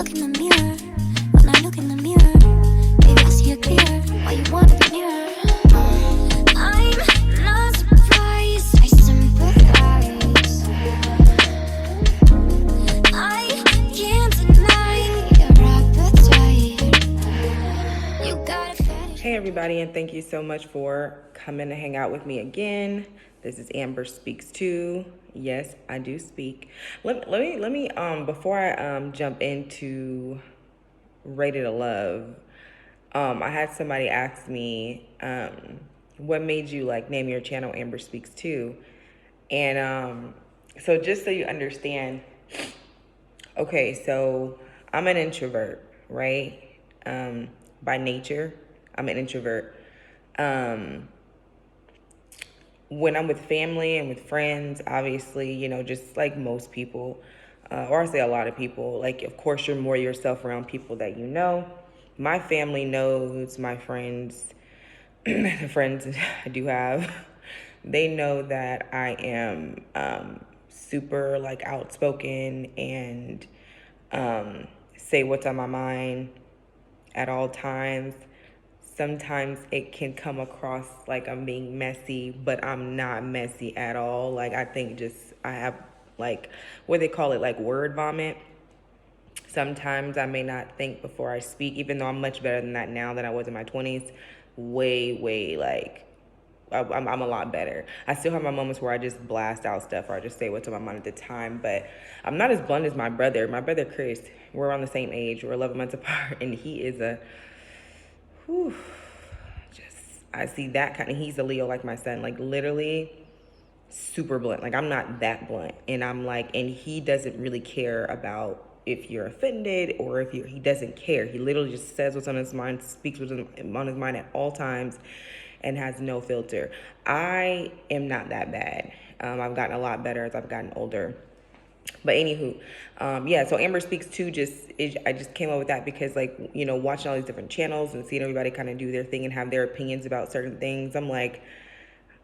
look in the mirror, when I look in the mirror, baby, I see it clear. Why you wanna be nearer? I'm not surprised, I sympathize. I can't deny your appetite. You got a fetish. Hey everybody, and thank you so much for coming to hang out with me again. This is Amber Speaks Too. Yes, I do speak. Let me before I jump into Rated a Love, I had somebody ask me what made you like name your channel Amber Speaks Too. And so just so you understand, okay, so I'm an introvert, right? By nature, I'm an introvert. When I'm with family and with friends, obviously, you know, just like most people, or I say a lot of people, like, of course, you're more yourself around people that you know. My family knows, my friends, the friends I do have, they know that I am super, like, outspoken and say what's on my mind at all times. Sometimes it can come across like I'm being messy, but I'm not messy at all. Like, I think just I have like what they call it, like word vomit. Sometimes I may not think before I speak, even though I'm much better than that now than I was in my 20s. Way, like, I'm a lot better. I still have my moments where I just blast out stuff or I just say what's on my mind at the time, but I'm not as blunt as my brother. My brother Chris, we're around the same age. We're 11 months apart, and he is a whew, just, I see that kind of, he's a Leo like my son, like literally super blunt. Like, I'm not that blunt. And I'm like, and he doesn't really care about if you're offended or if he doesn't care. He literally just says what's on his mind, speaks what's on his mind at all times, and has no filter. I am not that bad. I've gotten a lot better as I've gotten older. But anywho, yeah, so Amber Speaks Too I just came up with that because, like, you know, watching all these different channels and seeing everybody kind of do their thing and have their opinions about certain things, I'm like,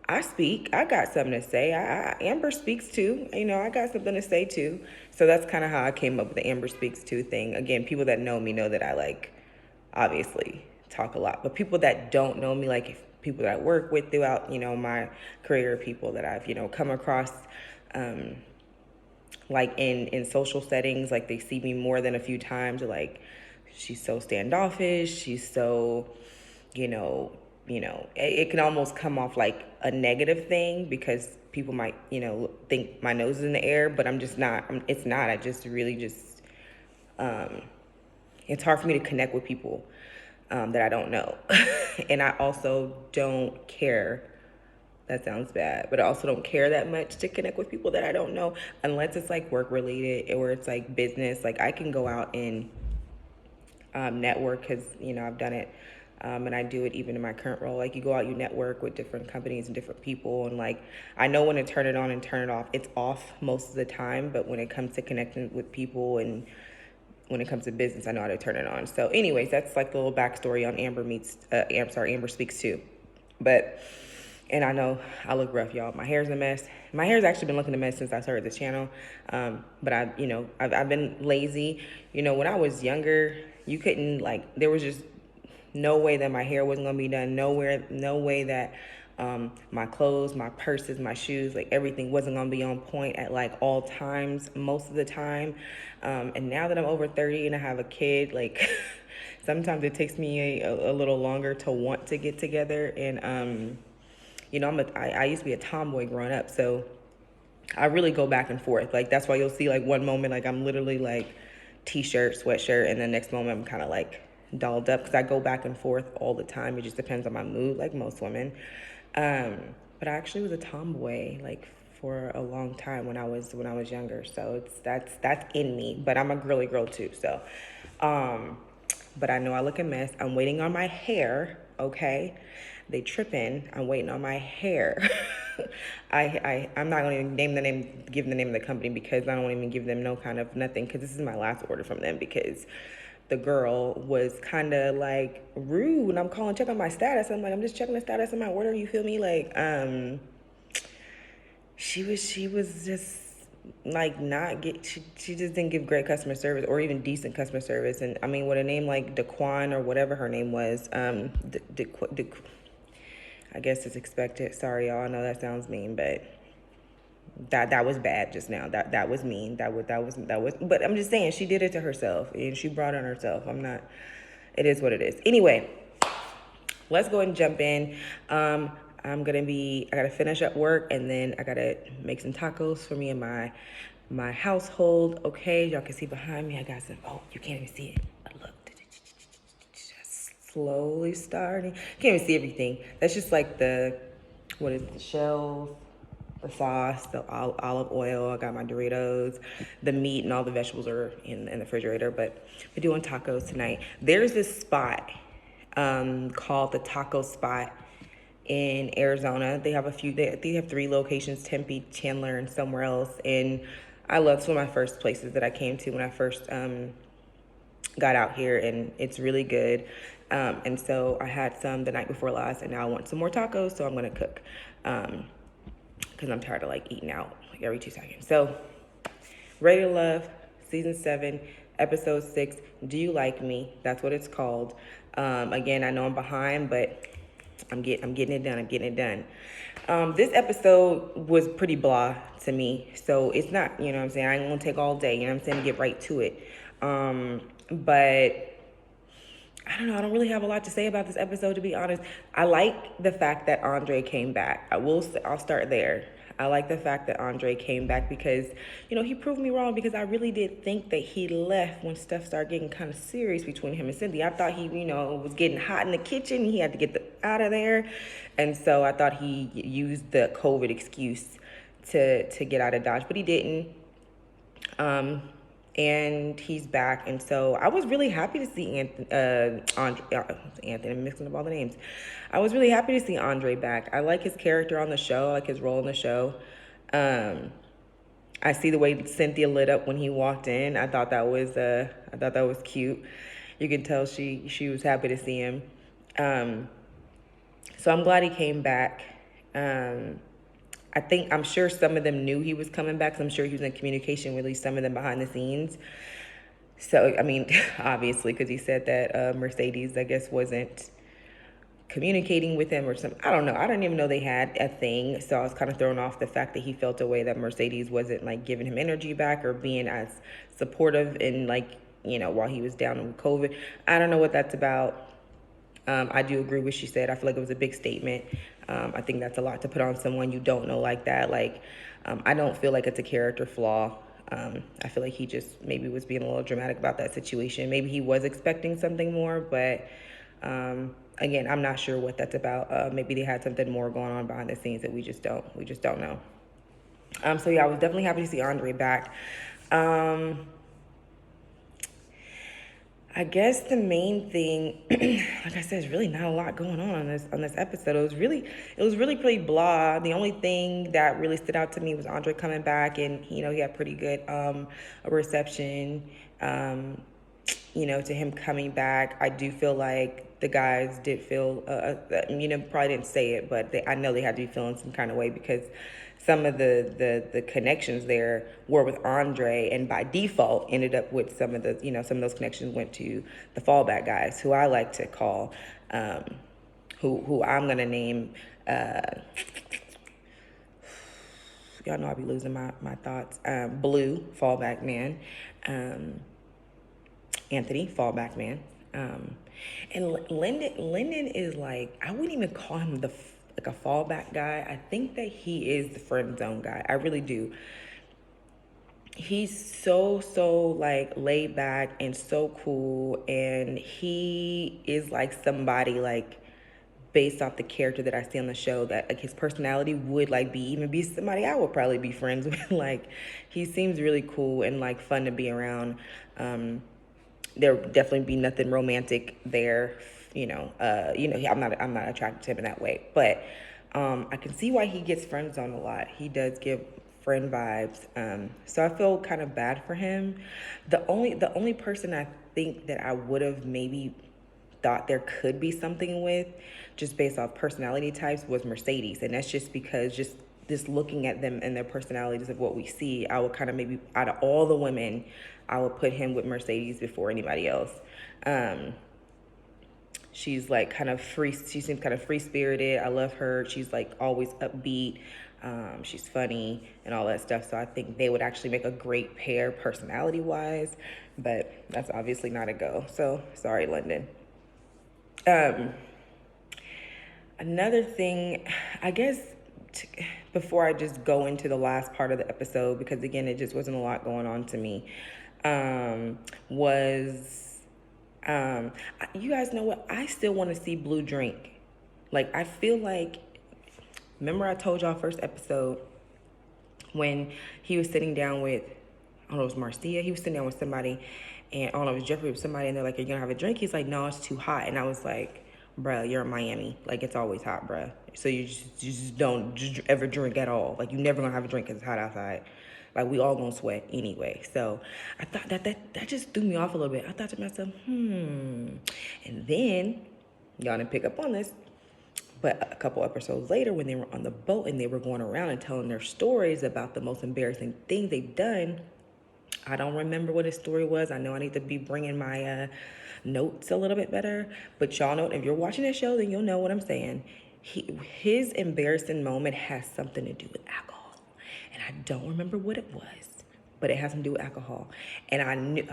I speak, I got something to say. Amber Speaks Too, you know, I got something to say too. So that's kind of how I came up with the Amber Speaks Too thing. Again, people that know me know that I, like, obviously talk a lot, but people that don't know me, like people that I work with throughout, you know, my career, people that I've, you know, come across, like in social settings, like they see me more than a few times, or like, she's so standoffish, she's so, it can almost come off like a negative thing because people might, you know, think my nose is in the air, but I'm just not. It's not. I just really just, it's hard for me to connect with people that I don't know. And I also don't care. That sounds bad, but I also don't care that much to connect with people that I don't know unless it's like work related or it's like business. Like, I can go out and network because, you know, I've done it. And I do it even in my current role. Like, you go out, you network with different companies and different people. And, like, I know when to turn it on and turn it off. It's off most of the time, but when it comes to connecting with people and when it comes to business, I know how to turn it on. So anyways, that's like the little backstory on Amber Speaks Too. But, and I know I look rough, y'all. My hair's a mess. My hair's actually been looking a mess since I started this channel. But I've been lazy. You know, when I was younger, you couldn't, like, there was just no way that my hair wasn't gonna be done. No way that my clothes, my purses, my shoes, like everything wasn't gonna be on point at like all times, most of the time. And now that I'm over 30 and I have a kid, like sometimes it takes me a little longer to want to get together. And you know, I used to be a tomboy growing up, so I really go back and forth. Like, that's why you'll see like one moment like I'm literally like t-shirt, sweatshirt, and the next moment I'm kind of like dolled up because I go back and forth all the time. It just depends on my mood, like most women. But I actually was a tomboy like for a long time when I was younger. So that's in me. But I'm a girly girl too. So, but I know I look a mess. I'm waiting on my hair. Okay, they tripping. I'm waiting on my hair. I'm not gonna even give them the name of the company because I don't even give them no kind of nothing because this is my last order from them because the girl was kind of like rude and I'm calling check on my status. I'm like, I'm just checking the status of my order. You feel me? Like, she was just like not get she just didn't give great customer service or even decent customer service. And I mean, with a name like Daquan or whatever her name was, I guess it's expected. Sorry, y'all. I know that sounds mean, but that was bad just now. That was mean. That was. But I'm just saying, she did it to herself, and she brought it on herself. I'm not. It is what it is. Anyway, let's go ahead and jump in. I gotta finish up work, and then I gotta make some tacos for me and my household. Okay, y'all can see behind me, I got some, oh, you can't even see it. Look, just slowly starting. Can't even see everything. That's just like the shells, the sauce, the olive oil. I got my Doritos, the meat, and all the vegetables are in the refrigerator. But we're doing tacos tonight. There's this spot called the Taco Spot in Arizona. They have a few. They have 3 locations: Tempe, Chandler, and somewhere else. And I love. It's one of my first places that I came to when I first got out here, and it's really good. And so I had some the night before last, and now I want some more tacos, so I'm gonna cook. Because I'm tired of like eating out like every 2 seconds. So, Ready to Love, season 7, episode 6. Do You Like Me? That's what it's called. Again, I know I'm behind, but I'm getting it done. I'm getting it done. This episode was pretty blah to me, so it's not, you know what I'm saying, I ain't gonna take all day, you know what I'm saying, to get right to it. But I don't know, I don't really have a lot to say about this episode, to be honest. I like the fact that Andre came back. I'll start there. I like the fact that Andre came back because, you know, he proved me wrong, because I really did think that he left when stuff started getting kind of serious between him and Cindy. I thought he, you know, was getting hot in the kitchen. He had to get out of there. And so I thought he used the COVID excuse to get out of Dodge, but he didn't. And he's back, and so I was really happy to see Anthony. I'm mixing up all the names. I was really happy to see Andre back. I like his character on the show, I like his role in the show. I see the way Cynthia lit up when he walked in. I thought that was cute. You could tell she was happy to see him. So I'm glad he came back. I'm sure some of them knew he was coming back. So I'm sure he was in communication with at least some of them behind the scenes. So, I mean, obviously, because he said that Mercedes, I guess, wasn't communicating with him or something. I don't know. I didn't even know they had a thing. So I was kind of thrown off the fact that he felt a way that Mercedes wasn't like giving him energy back or being as supportive in, like, you know, while he was down with COVID. I don't know what that's about. I do agree with what she said. I feel like it was a big statement. I think that's a lot to put on someone you don't know like that. Like, I don't feel like it's a character flaw. I feel like he just maybe was being a little dramatic about that situation. Maybe he was expecting something more, but again, I'm not sure what that's about. Maybe they had something more going on behind the scenes that we just don't know. So yeah, I was definitely happy to see Andre back. I guess the main thing, like I said, is really not a lot going on this episode. It was really pretty blah. The only thing that really stood out to me was Andre coming back, and you know, he had pretty good reception. You know, to him coming back, I do feel like the guys did feel, you know, probably didn't say it, but I know they had to be feeling some kind of way, because some of the connections there were with Andre, and by default ended up with some of those connections went to the fallback guys, who I like to call, who I'm gonna name. Y'all know I'll be losing my thoughts. Blue, fallback man. Anthony, fallback man. And Lyndon is like, I wouldn't even call him like a fallback guy. I think that he is the friend zone guy. I really do. He's so like laid back and so cool, and he is like somebody like based off the character that I see on the show, that like his personality would like be somebody I would probably be friends with. Like, he seems really cool and like fun to be around. There definitely be nothing romantic there, you know. I'm not attracted to him in that way, but I can see why he gets friend zoned a lot. He does give friend vibes, so I feel kind of bad for him. The only person I think that I would have maybe thought there could be something with, just based off personality types, was Mercedes, and that's just because just looking at them and their personalities of what we see, I would kind of maybe, out of all the women, I would put him with Mercedes before anybody else. She's like kind of free. She seems kind of free spirited. I love her. She's like always upbeat. She's funny and all that stuff. So I think they would actually make a great pair personality wise, but that's obviously not a go. So sorry, London. Another thing, I guess, before I just go into the last part of the episode, because again, it just wasn't a lot going on to me, you guys know what? I still want to see Blue drink. Like, I feel like, remember I told y'all first episode when he was sitting down with, I don't know, it was Marcia. He was sitting down with somebody, and I don't know, it was Jeffrey with somebody, and they're like, "Are you gonna have a drink?" He's like, "No, it's too hot." And I was like, bruh, you're in Miami. Like, it's always hot, bruh. So you just don't just ever drink at all. Like, you never gonna have a drink because it's hot outside. Like, we all gonna sweat anyway. So I thought that just threw me off a little bit. I thought to myself, And then, y'all didn't pick up on this, but a couple episodes later, when they were on the boat and they were going around and telling their stories about the most embarrassing thing they've done, I don't remember what his story was. I know I need to be bringing my notes a little bit better. But y'all know, if you're watching this show, then you'll know what I'm saying. His embarrassing moment has something to do with alcohol. And I don't remember what it was, but it has something to do with alcohol. And I knew,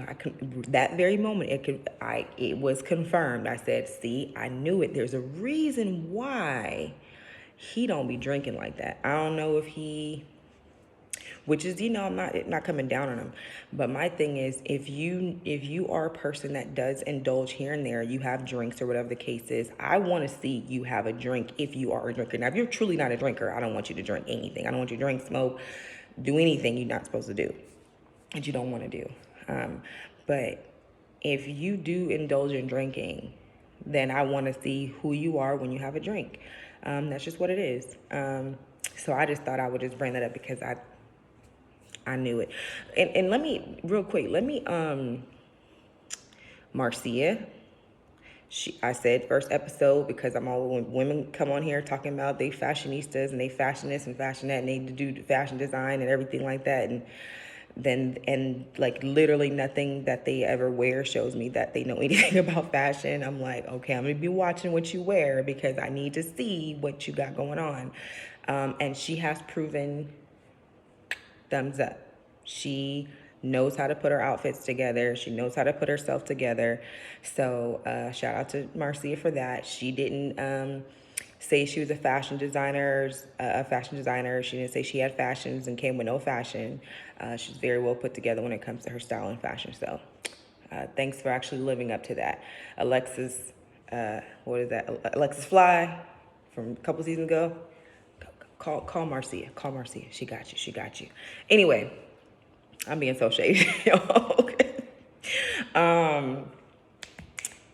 that very moment, it was confirmed. I said, see, I knew it. There's a reason why he don't be drinking like that. I don't know if he... Which is, I'm not coming down on him. But my thing is, if you are a person that does indulge here and there, you have drinks or whatever the case is, I want to see you have a drink if you are a drinker. Now, if you're truly not a drinker, I don't want you to drink anything. I don't want you to drink, smoke, do anything you're not supposed to do, that you don't want to do. But if you do indulge in drinking, then I want to see who you are when you have a drink. That's just what it is. So I just thought I would just bring that up because I knew it. And let me, real quick, Marcia, I said first episode, because I'm all, when women come on here talking about they fashionistas and they fashion this and fashion that and they do fashion design and everything like that, and like literally nothing that they ever wear shows me that they know anything about fashion. I'm like, okay, I'm gonna be watching what you wear because I need to see what you got going on. And she has proven, thumbs up, she knows how to put her outfits together. She knows how to put herself together. So shout out to Marcia for that. She didn't say she was a fashion designer. She didn't say she had fashions and came with no fashion. She's very well put together when it comes to her style and fashion. So thanks for actually living up to that. Alexis, Alexis Fly from a couple seasons ago. Call Marcia. Call Marcia. She got you. Anyway, I'm being so shady.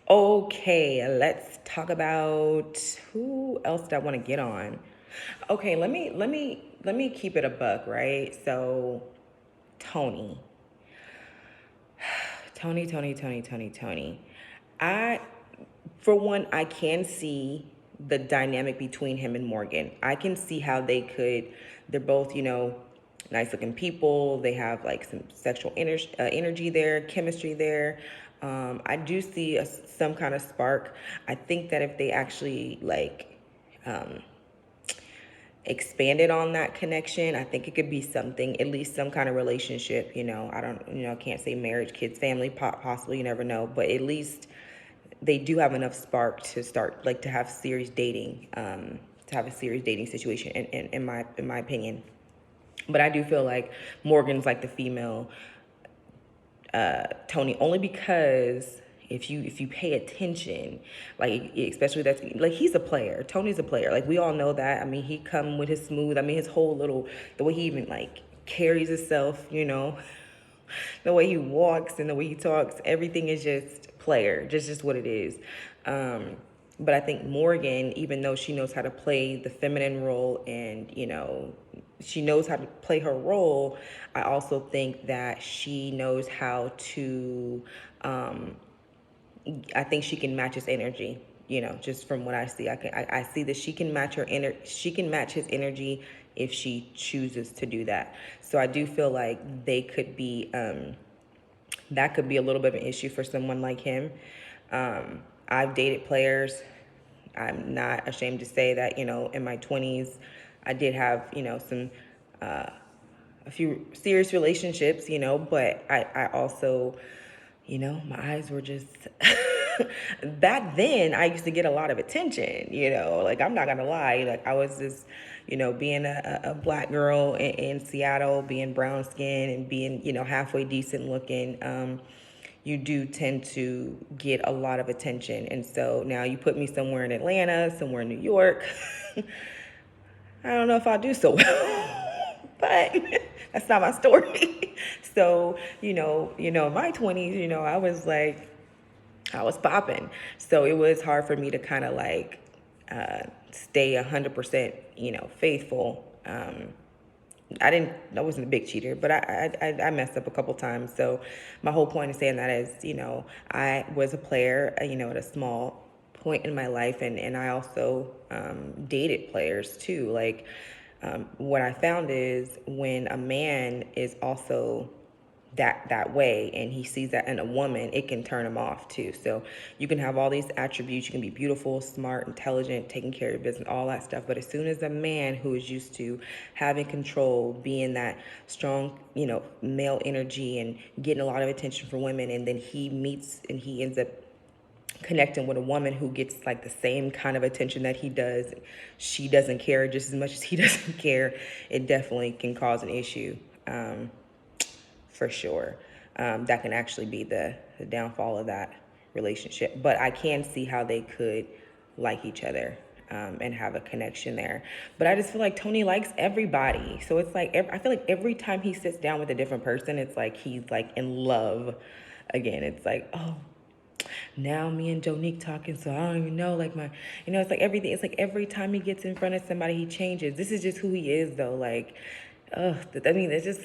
Okay, let's talk about who else did I want to get on. Okay, let me keep it a buck, right? So Tony. For one, I can see the dynamic between him and Morgan. I can see how they're both, nice looking people. They have like some sexual energy there, chemistry there. I do see some kind of spark. I think that if they actually expanded on that connection, I think it could be something, at least some kind of relationship. I can't say marriage, kids, family, possibly, you never know, but at least they do have enough spark to start, to have serious dating, to have a serious dating situation, in my opinion. But I do feel like Morgan's like the female Tony, only because if you pay attention, especially that's he's a player. Tony's a player. We all know that. I mean, he come with his smooth. I mean, his whole the way he even carries himself. The way he walks and the way he talks. Everything is just player. Just what it is. But I think Morgan, even though she knows how to play the feminine role and she knows how to play her role, I also think that she knows how to. I think she can match his energy. Just from what I see, I see that she can match his energy. if she chooses to do that. So I do feel like they could be, that could be a little bit of an issue for someone like him. I've dated players. I'm not ashamed to say that, in my 20s, I did have, some, a few serious relationships, but I also, my eyes were just, back then I used to get a lot of attention, like I'm not gonna lie, like I was just, being a black girl in Seattle, being brown skinned and being, halfway decent looking, you do tend to get a lot of attention. And so now you put me somewhere in Atlanta, somewhere in New York, I don't know if I'll do so well, but that's not my story. So, in my 20s, I was popping. So it was hard for me to kind of like stay 100%, faithful. I wasn't a big cheater, but I messed up a couple times. So my whole point of saying that is, I was a player, at a small point in my life, and I also dated players too. Like what I found is when a man is also that way and he sees that in a woman, it can turn him off too. So you can have all these attributes, you can be beautiful, smart, intelligent, taking care of your business, all that stuff, but as soon as a man who is used to having control, being that strong, male energy and getting a lot of attention from women, and then he meets and he ends up connecting with a woman who gets like the same kind of attention that he does, she doesn't care just as much as he doesn't care, it definitely can cause an issue. For sure. That can actually be the downfall of that relationship. But I can see how they could like each other and have a connection there. But I just feel like Tony likes everybody. So it's like, I feel like every time he sits down with a different person, it's like he's like in love again. It's like, oh, now me and Jonique talking, so I don't even know, like it's like everything. It's like every time he gets in front of somebody, he changes. This is just who he is, though. Like, it's just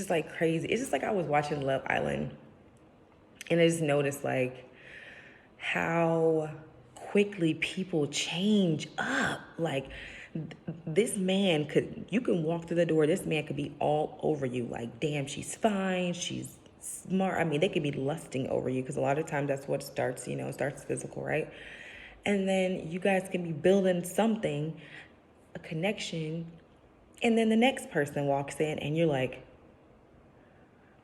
like crazy. It's just like I was watching Love Island, and I just noticed like how quickly people change up. Like this man you can walk through the door, this man could be all over you. Like, damn, she's fine, she's smart. I mean, they could be lusting over you because a lot of times that's what starts, starts physical, right? And then you guys can be building something, a connection, and then the next person walks in and you're like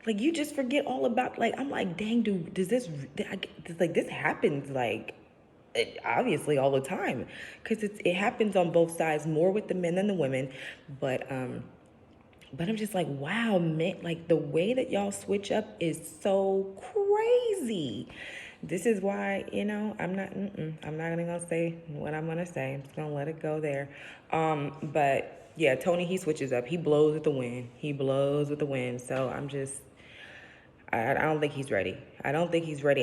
you just forget all about, like, I'm like, dang, dude, this happens like obviously all the time, because it happens on both sides, more with the men than the women, but I'm just like, wow, man, like the way that y'all switch up is so crazy. This is why, I'm not gonna say what I'm gonna say. I'm just gonna let it go there. But yeah, Tony, he switches up. He blows with the wind. So I don't think he's ready.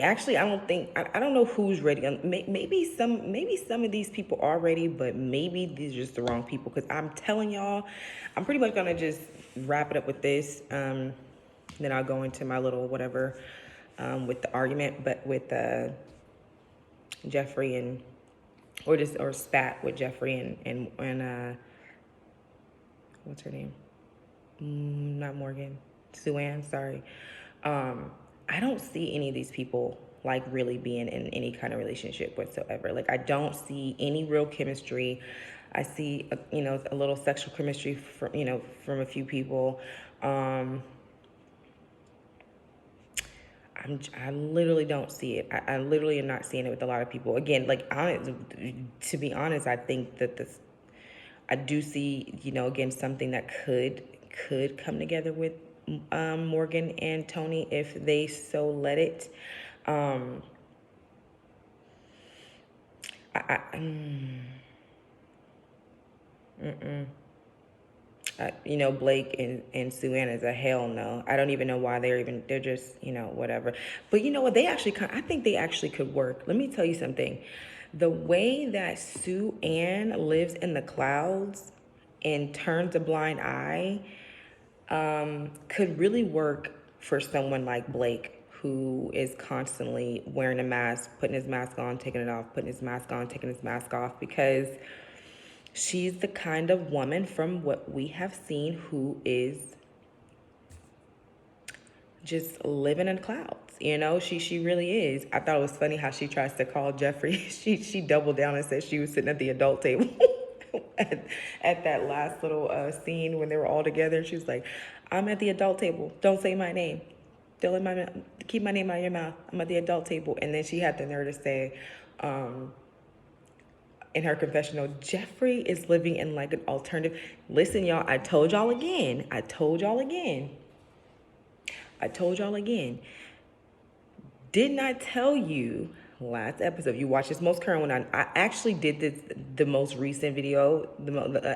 Actually, I don't know who's ready. Maybe some of these people are ready, but maybe these are just the wrong people. Because I'm telling y'all, I'm pretty much gonna just wrap it up with this. Then I'll go into my little whatever with the argument, but with Jeffree or spat with Jeffree and what's her name? Not Morgan. Sue-Ann, sorry. I don't see any of these people like really being in any kind of relationship whatsoever. Like, I don't see any real chemistry. I see, a little sexual chemistry from a few people. I literally don't see it. I literally am not seeing it with a lot of people. Again, like, to be honest, I think that I do see, again, something that could come together with Morgan and Tony if they so let it. Blake and Sue-Ann is a hell no. I don't even know why they're just, whatever. But you know what? I think they actually could work. Let me tell you something. The way that Sue-Ann lives in the clouds and turns a blind eye could really work for someone like Blake, who is constantly wearing a mask, putting his mask on, taking it off, putting his mask on, taking his mask off, because she's the kind of woman from what we have seen who is just living in clouds. You know, she really is. I thought it was funny how she tries to call Jeffrey. She doubled down and said she was sitting at the adult table at that last little scene when they were all together. She was like, "I'm at the adult table. Don't say my name. Don't let keep my name out of your mouth. I'm at the adult table." And then she had the nerve to say, in her confessional, Jeffrey is living in like an alternative. Listen, y'all, I told y'all again. Didn't I tell you last episode? You watch this most current one. I actually did the most recent video,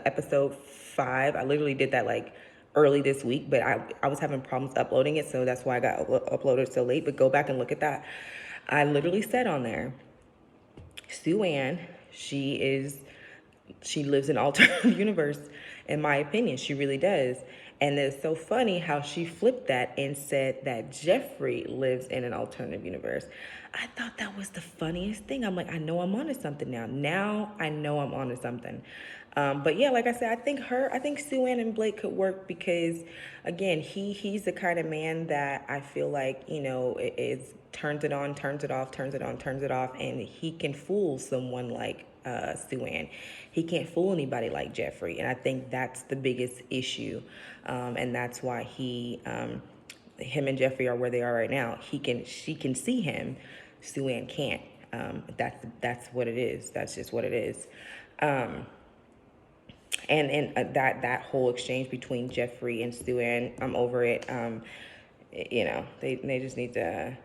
episode 5. I literally did that like early this week, but I was having problems uploading it, so that's why I got uploaded so late. But go back and look at that. I literally said on there, Sue Ann, she lives in alternative universe, in my opinion. She really does. And it's so funny how she flipped that and said that Jeffrey lives in an alternative universe. I thought that was the funniest thing. I'm like, I know I'm onto something now. Now I know I'm onto something. But yeah, like I said, I think Sue Ann and Blake could work because, again, he's the kind of man that I feel like, you know, is turns it on, turns it off, turns it on, turns it off, and he can fool someone like Sue Ann. He can't fool anybody like Jeffrey, and I think that's the biggest issue, and that's why him and Jeffrey are where they are right now. She can see him, Sue Ann can't. That's what it is. That's just what it is. And that whole exchange between Jeffrey and Sue Ann, I'm over it. You know, they just need to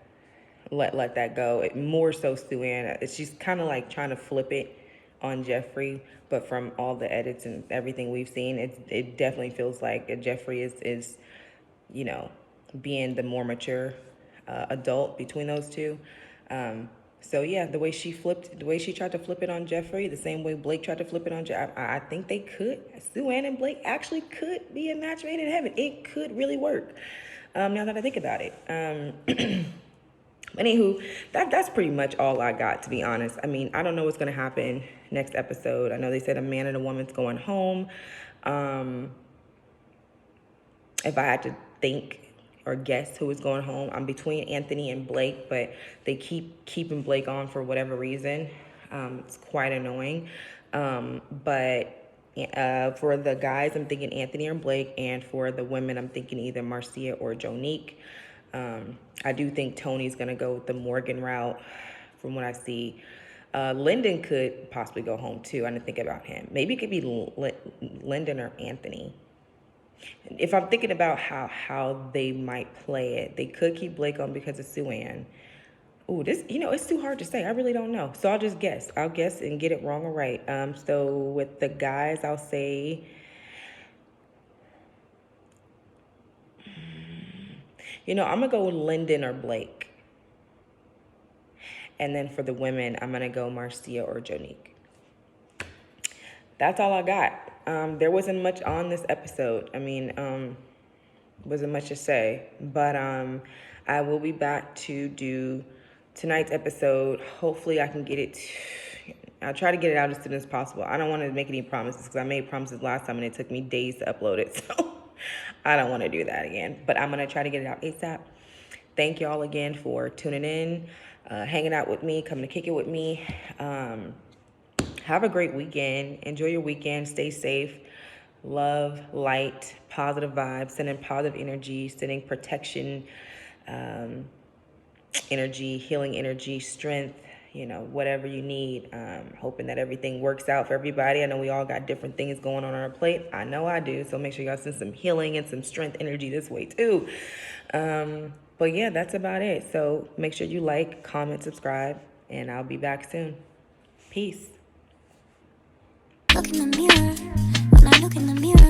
let that go. More so Sue Ann. She's kind of like trying to flip it on Jeffrey, but from all the edits and everything we've seen, it definitely feels like Jeffrey is you know, being the more mature adult between those two. So yeah, the way she tried to flip it on Jeffrey, the same way Blake tried to flip it on Jeffrey, I think they could. Sue Ann and Blake actually could be a match made in heaven. It could really work. Now that I think about it. Anywho, that's pretty much all I got, to be honest. I mean, I don't know what's going to happen next episode. I know they said a man and a woman's going home. If I had to think or guess who is going home, I'm between Anthony and Blake, but they keep keeping Blake on for whatever reason. It's quite annoying. But for the guys, I'm thinking Anthony or Blake, and for the women, I'm thinking either Marcia or Jonique. I do think Tony's going to go with the Morgan route from what I see. Lyndon could possibly go home too. I didn't think about him. Maybe it could be Lyndon or Anthony. If I'm thinking about how they might play it, they could keep Blake on because of Sue Ann. Ooh, this, you know, it's too hard to say. I really don't know. So I'll just guess. I'll guess and get it wrong or right. So with the guys, I'll say, you know, I'm going to go with Lyndon or Blake. And then for the women, I'm going to go Marcia or Jonique. That's all I got. There wasn't much on this episode. I mean, wasn't much to say. But I will be back to do tonight's episode. Hopefully I can get it. I'll try to get it out as soon as possible. I don't want to make any promises because I made promises last time and it took me days to upload it. So I don't want to do that again. But I'm going to try to get it out ASAP. Thank you all again for tuning in, hanging out with me, coming to kick it with me. Have a great weekend. Enjoy your weekend. Stay safe. Love, light, positive vibes, sending positive energy, sending protection, energy, healing energy, strength, you know, whatever you need. Hoping that everything works out for everybody. I know we all got different things going on our plate. I know I do. So make sure y'all send some healing and some strength energy this way too. But yeah, that's about it. So make sure you like, comment, subscribe, and I'll be back soon. Peace. Look in the mirror, when I look in the mirror.